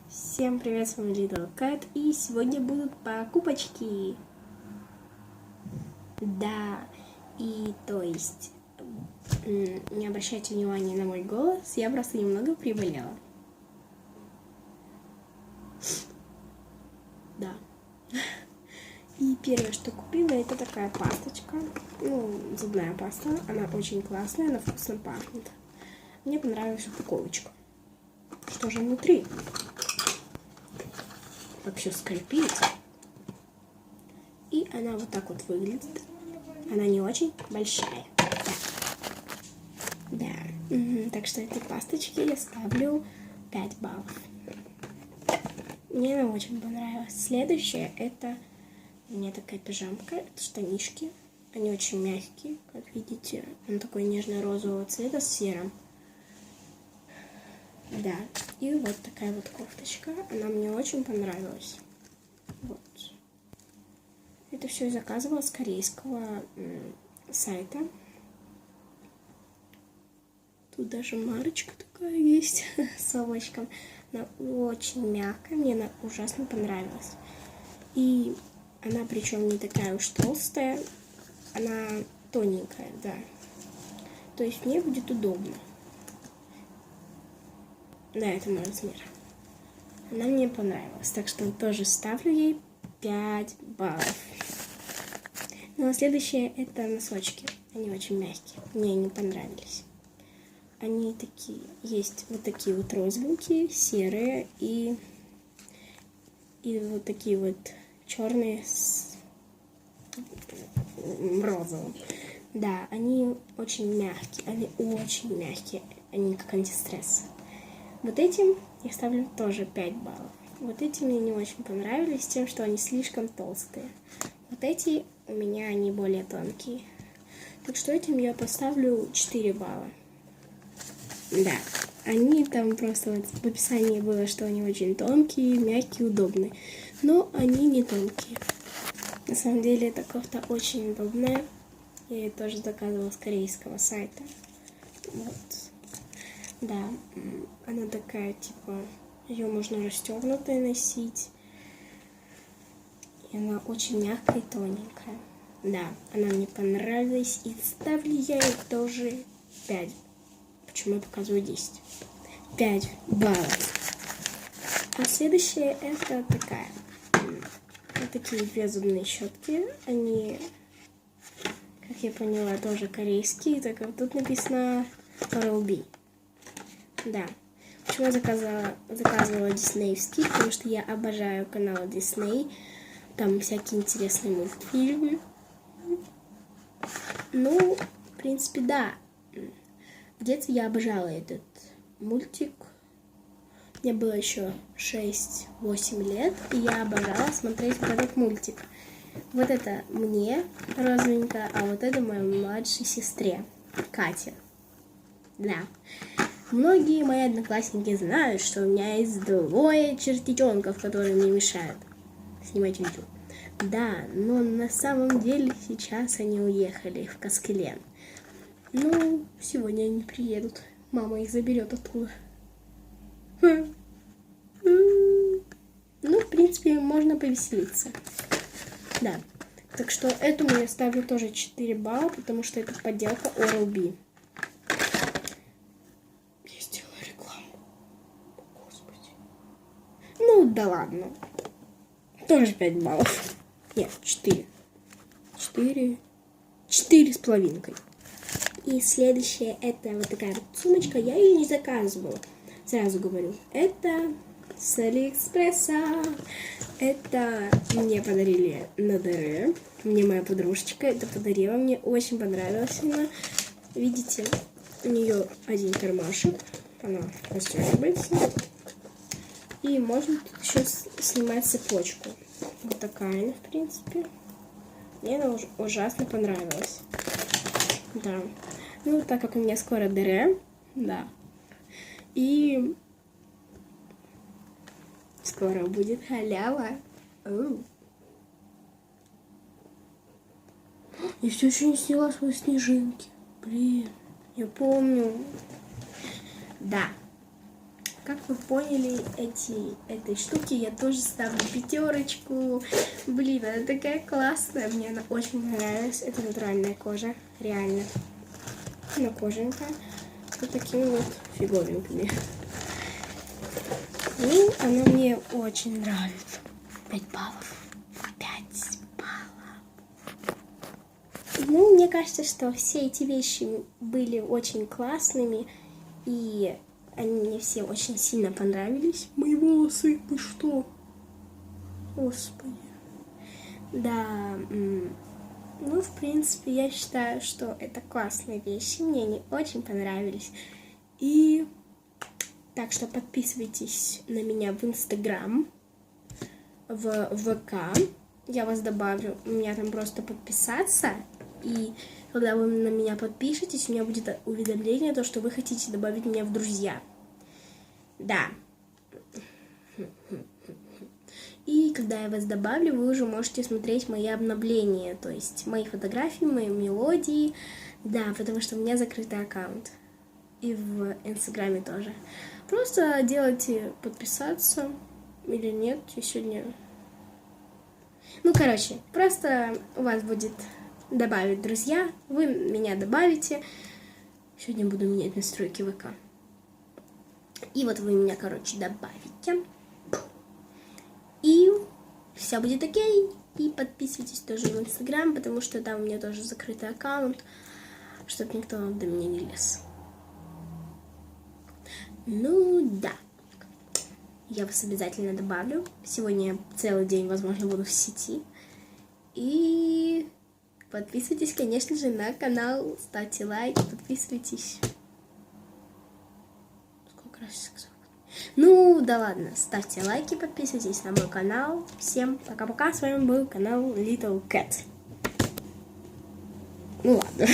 Всем привет, с вами Little Cat, и сегодня будут покупочки. Да, и то есть, не обращайте внимания на мой голос, я просто немного приболела. Да. И первое, что купила, это такая пасточка, зубная паста, она очень классная, она вкусно пахнет. Мне понравилась упаковочка. Что же внутри? Вообще скрипит. И она вот так вот выглядит. Она не очень большая. Да. Так что этой пасточке я ставлю 5 баллов. Мне она очень понравилась. Следующее это у меня такая пижамка. Это штанишки. Они очень мягкие, как видите. Он такой нежно-розового цвета с серым. Да. И вот такая вот кофточка. Она мне очень понравилась. Вот. Это все я заказывала с корейского сайта. Тут даже марочка такая есть с облачком. Она очень мягкая, мне она ужасно понравилась. И она причем не такая уж толстая, она тоненькая, да. То есть мне будет удобно. Да, это мой размер. Она мне понравилась, так что тоже ставлю ей 5 баллов. Ну а следующее это носочки. Они очень мягкие, мне они понравились. Они такие, есть вот такие вот розовенькие, серые и вот такие вот черные с розовым. Да, они очень мягкие, они как антистресс. Вот этим я ставлю тоже 5 баллов. Вот эти мне не очень понравились тем, что они слишком толстые. Вот эти у меня они более тонкие. Так что этим я поставлю 4 балла. Да, они там просто вот в описании было, что они очень тонкие, мягкие, удобные. Но они не тонкие. На самом деле эта кофта очень удобная. Я ее тоже заказывала с корейского сайта. Вот. Да, она такая, типа, ее можно расстегнутой носить. И она очень мягкая и тоненькая. Да, она мне понравилась. И ставлю я ей тоже 5. Почему я показываю 10? 5 баллов. А следующее это такая. Вот такие две зубные щетки. Они, как я поняла, тоже корейские. Так вот тут написано Oral-B. Да. Почему я заказывала диснеевский? Потому что я обожаю канал Disney. Там всякие интересные мультфильмы. Ну, в принципе, да. В детстве я обожала этот мультик. Мне было еще 6-8 лет, и я обожала смотреть вот этот мультик. Вот это мне розовенькая, а вот это моей младшей сестре, Кате. Да. Многие мои одноклассники знают, что у меня есть двое чертичонков, которые мне мешают снимать видео. Да, но на самом деле сейчас они уехали в Каскелен. Ну, сегодня они приедут. Мама их заберет оттуда. Ну, в принципе, можно повеселиться. Да. Так что этому я ставлю тоже 4 балла, потому что это подделка Oral-B. Я сделала рекламу. Господи. Ну, да ладно. Тоже 5 баллов. Нет, 4. 4 с половинкой. И следующее, это вот такая вот сумочка. Я ее не заказывала. Сразу говорю, это с Алиэкспресса. Это мне подарили на ДР. Мне моя подружечка это подарила. Мне очень понравилась она. Видите, у нее один кармашек. Она расстегивается. И можно тут еще снимать цепочку. Вот такая она, в принципе. Мне она ужасно понравилась. Да. Ну, так как у меня скоро ДР, да. И скоро будет халява. Я все еще не сняла свои снежинки. Блин, я помню. Да. как вы поняли, этой штуки я тоже ставлю 5. Блин, она такая классная, мне она очень понравилась. Это натуральная кожа, реально. Она кожанка, с вот такими вот фиговинками. И она мне очень нравится. 5 баллов. 5 баллов. Ну, мне кажется, что все эти вещи были очень классными. И они мне все очень сильно понравились. Мои волосы, вы что? Господи. Да, ну, в принципе, я считаю, что это классные вещи. Мне они очень понравились. И так что подписывайтесь на меня в Инстаграм, в ВК. Я вас добавлю. У меня там просто подписаться. И когда вы на меня подпишетесь, у меня будет уведомление, то, что вы хотите добавить меня в друзья. Да. И когда я вас добавлю, вы уже можете смотреть мои обновления, то есть мои фотографии, мои мелодии. Да, потому что у меня закрытый аккаунт. И в Инстаграме тоже. Просто делайте подписаться или нет, я сегодня... Ну, короче, просто у вас будет добавить друзья, вы меня добавите. Сегодня буду менять настройки ВК. И вот вы меня, короче, добавите. И все будет окей. И подписывайтесь тоже в Инстаграм, потому что там у меня тоже закрытый аккаунт, чтобы никто до меня не лез. Ну да. Я вас обязательно добавлю. Сегодня я целый день, возможно, буду в сети. И подписывайтесь, конечно же, на канал. Ставьте лайк, подписывайтесь. Сколько раз я сказала? Ну, да ладно. Ставьте лайки, подписывайтесь на мой канал. Всем пока-пока. С вами был канал Little Cat. Ну ладно.